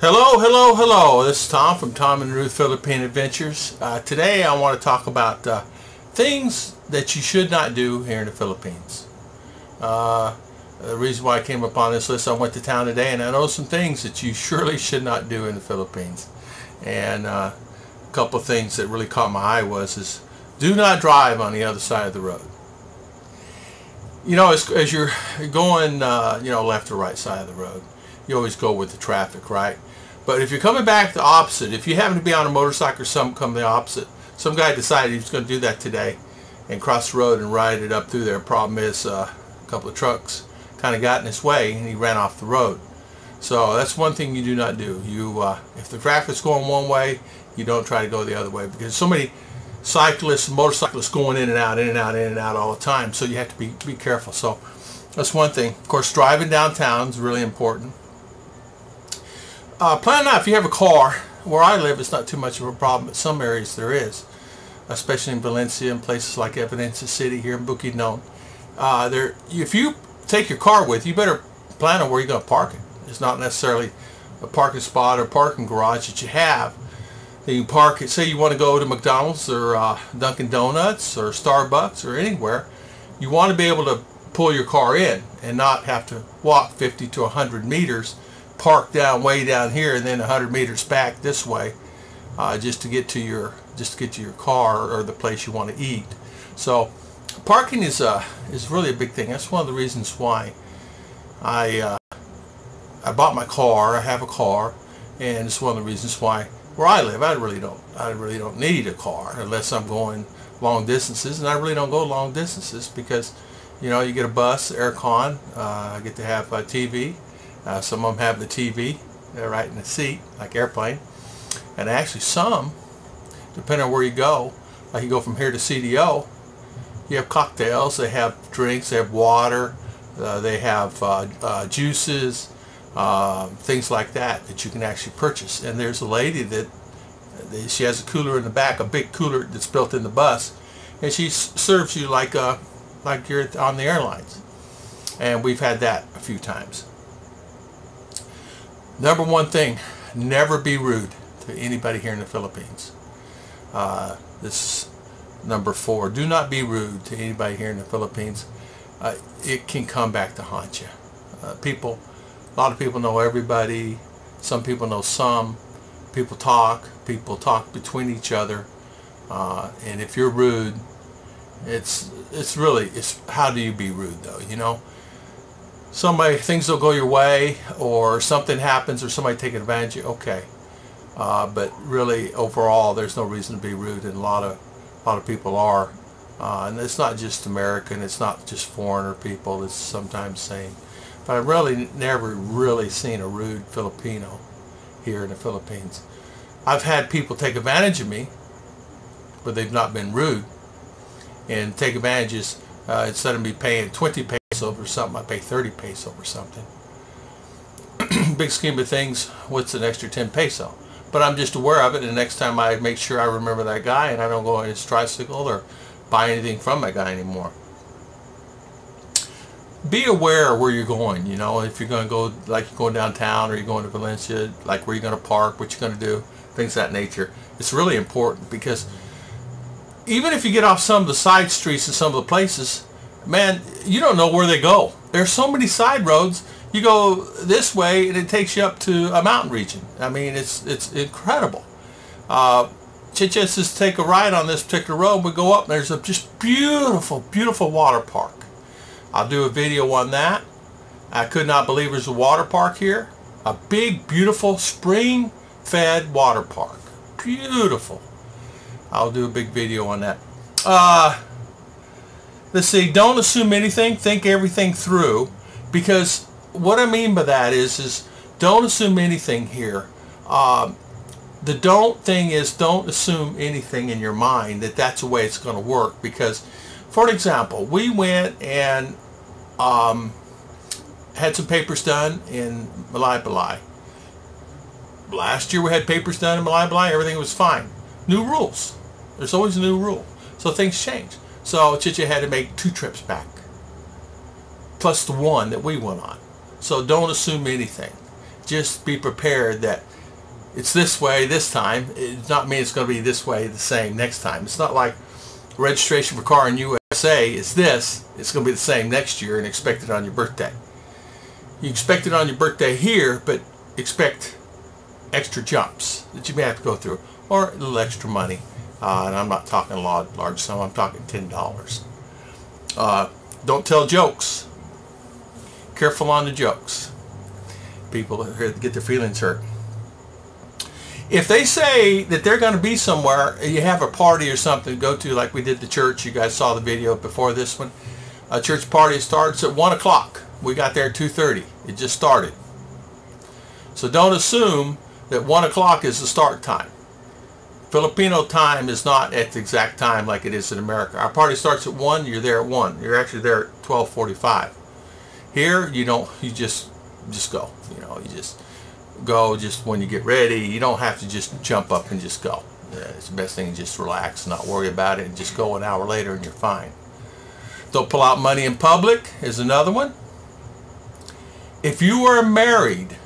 Hello, hello, hello. This is Tom from Tom and Ruth Philippine Adventures. Today I want to talk about things that you should not do here in the Philippines. The reason why I came upon this list, I went to town today and I know some things that you surely should not do in the Philippines. And a couple of things that really caught my eye is do not drive on the other side of the road. You know, as you're going, left or right side of the road, you always go with the traffic, right? But if you're coming back the opposite, if you happen to be on a motorcycle or something coming the opposite, some guy decided he was going to do that today and cross the road and ride it up through there. Problem is, a couple of trucks kind of got in his way and he ran off the road. So that's one thing you do not do. If the traffic's going one way, you don't try to go the other way, because so many cyclists and motorcyclists going in and out, in and out, in and out all the time. So you have to be careful. So that's one thing. Of course, driving downtown is really important. Plan out if you have a car. Where I live, it's not too much of a problem, but some areas there is, especially in Valencia and places like Evidencia City here in Bukidnon. If you take your car with you, better plan on where you're going to park it. It's not necessarily a parking spot or parking garage that you have. You can park it. Say you want to go to McDonald's or Dunkin' Donuts or Starbucks or anywhere. You want to be able to pull your car in and not have to walk 50 to 100 meters, park down way down here and then 100 meters back this way, just to get to your car or the place you want to eat. So parking is really a big thing. That's one of the reasons why I bought my car. I have a car, and it's one of the reasons why where I live, I really don't need a car unless I'm going long distances, and I really don't go long distances because, you know, you get a bus, aircon. I get to have TV. Some of them have the TV right in the seat, like airplane. And actually some, depending on where you go, like you go from here to CDO, you have cocktails, they have drinks, they have water, they have juices, things like that you can actually purchase. And there's a lady she has a cooler in the back, a big cooler that's built in the bus, and she serves you like you're on the airlines. And we've had that a few times. Number one thing, never be rude to anybody here in the Philippines. This is number 4. Do not be rude to anybody here in the Philippines. It can come back to haunt you. A lot of people know everybody. Some people know some. People talk between each other. And if you're rude, it's how do you be rude though, you know? Things don't go your way, or something happens, or somebody taking advantage of you, okay. But really, overall, there's no reason to be rude, and a lot of people are. And it's not just American, it's not just foreigner people, it's sometimes same. But I've really never really seen a rude Filipino here in the Philippines. I've had people take advantage of me, but they've not been rude. And take advantages, instead of me paying 20 pesos or something, I pay 30 pesos or something. Big scheme of things, what's an extra 10 peso? But I'm just aware of it, and the next time I make sure I remember that guy and I don't go on his tricycle or buy anything from that guy anymore. Be aware of where you're going, you know, if you're going to go, like you're going downtown or you're going to Valencia, like where you're going to park, what you're going to do, things of that nature. It's really important, because even if you get off some of the side streets and some of the places, man, you don't know where they go. There's so many side roads. You go this way and it takes you up to a mountain region. I mean, it's incredible. Chicha says take a ride on this particular road. We go up and there's a just beautiful, beautiful water park. I'll do a video on that. I could not believe there's a water park here. A big, beautiful, spring-fed water park. Beautiful. I'll do a big video on that. Let's see, don't assume anything. Think everything through. Because what I mean by that is don't assume anything here. The don't thing is don't assume anything in your mind that's the way it's going to work. Because, for example, we went and had some papers done in Malaybalay. Last year we had papers done in Malaybalay. Everything was fine. New rules. There's always a new rule. So things change. So Chicha had to make 2 trips back, plus the one that we went on. So don't assume anything. just be prepared that it's this way this time. It does not mean it's going to be this way the same next time. It's not like registration for car in USA is this. It's going to be the same next year and expect it on your birthday. You expect it on your birthday here, but expect extra jumps that you may have to go through, or a little extra money. And I'm not talking a large sum. I'm talking $10. Don't tell jokes. Careful on the jokes. People get their feelings hurt. If they say that they're going to be somewhere, you have a party or something to go to, like we did the church. You guys saw the video before this one. A church party starts at 1 o'clock. We got there at 2:30. It just started. So don't assume that 1 o'clock is the start time. Filipino time is not at the exact time like it is in America. Our party starts at 1. You're there at 1. You're actually there at 12:45. Here, you don't. You just go. You know, you just go just when you get ready. You don't have to just jump up and just go. It's the best thing to just relax, not worry about it, and just go an hour later and you're fine. Don't pull out money in public is another one. If you are married,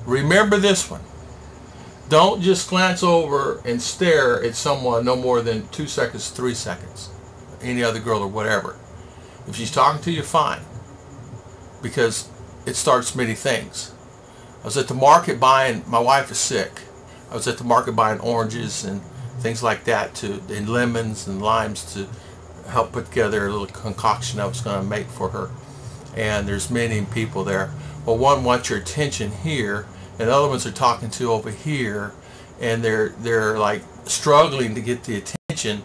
remember this one. Don't just glance over and stare at someone no more than 2 seconds, 3 seconds. Any other girl or whatever. If she's talking to you, fine. Because it starts many things. I was at the market buying, my wife is sick. I was at the market buying oranges and things like that, and lemons and limes to help put together a little concoction I was going to make for her. And there's many people there. Well, one wants your attention here, and the other ones are talking to over here, and they're like struggling to get the attention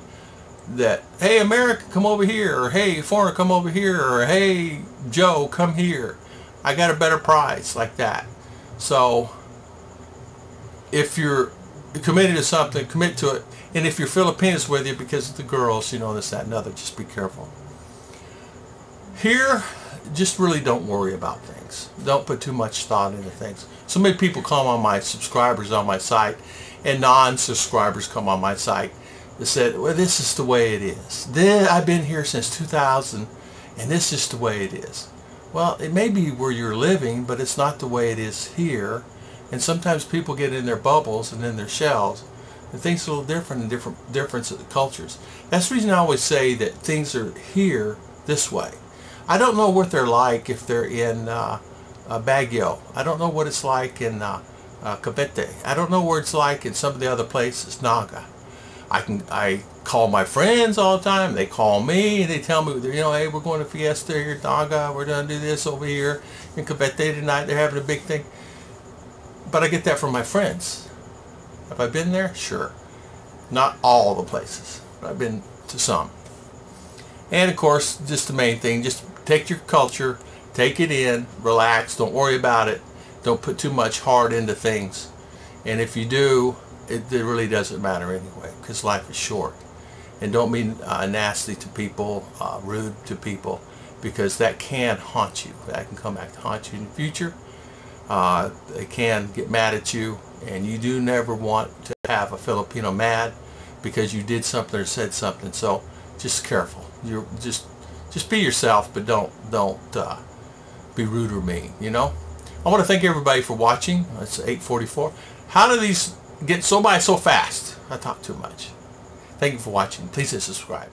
that, hey, American, come over here, or hey, foreigner, come over here, or hey, Joe, come here. I got a better price, like that. So if you're committed to something, commit to it. And if your Filipinas with you because of the girls, you know, this, that, and other, just be careful. Here, just really don't worry about things. Don't put too much thought into things. So many people come on my subscribers on my site, and non-subscribers come on my site that said, well, this is the way it is. I've been here since 2000, and this is the way it is. Well, it may be where you're living, but it's not the way it is here. And sometimes people get in their bubbles and in their shells, and things are a little different in different cultures. That's the reason I always say that things are here this way. I don't know what they're like if they're in Baguio. I don't know what it's like in Cavite. I don't know where it's like in some of the other places, Naga. I call my friends all the time. They call me and they tell me, you know, hey, we're going to Fiesta here, Naga. We're going to do this over here in Cavite tonight. They're having a big thing. But I get that from my friends. Have I been there? Sure. Not all the places, but I've been to some. And of course, just the main thing, just take your culture, take it in, relax, don't worry about it. Don't put too much heart into things. And if you do, it really doesn't matter anyway, because life is short. And don't be nasty to people, rude to people, because that can haunt you. That can come back to haunt you in the future. They can get mad at you, and you do never want to have a Filipino mad because you did something or said something. So just careful. You're just be yourself, but don't be rude or mean. You know. I want to thank everybody for watching. It's 8:44. How do these get so by so fast? I talk too much. Thank you for watching. Please hit subscribe.